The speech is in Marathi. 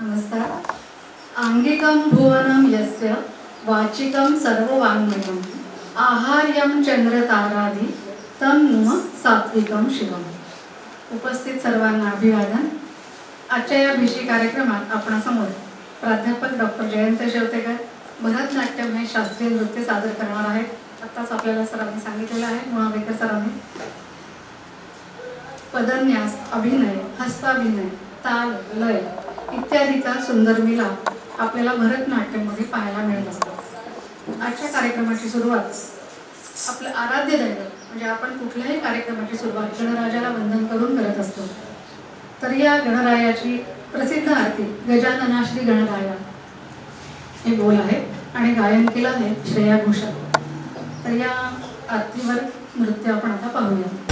नमस्कार. आंगिकं भुवनं यस्य वाचिकं सर्ववाङ्मयम् आहार्यं चंद्रतारादि तं नुम सात्विकं शिवम. उपस्थित सर्वांना अभिवादन. आजच्या या भिशी कार्यक्रमात आपणासमोर प्राध्यापक डॉक्टर जयंत शेवतेकर भरतनाट्यम हे शास्त्रीय नृत्य सादर करणार आहेत. आत्ताच आपल्याला सरांनी सांगितलेलं आहे, मुळावेकर सरांनी. पदन्यास, अभिनय, हस्ताभिनय, ताल, लय इत्यादीचा सुंदर मिलाप आपल्याला भरतनाट्यममध्ये पाहायला मिळत असतो. आजच्या कार्यक्रमाची सुरुवात आपलं आराध्य दैवत म्हणजे आपण कुठल्याही कार्यक्रमाची सुरुवात गणराजाला वंदन करून करत असतो. तर या गणरायाची प्रसिद्ध आरती गजानना श्री गणराया हे बोल आहे आणि गायन केलं आहे श्रेया घोषाल. तर या आरतीवर नृत्य आपण आता पाहूया.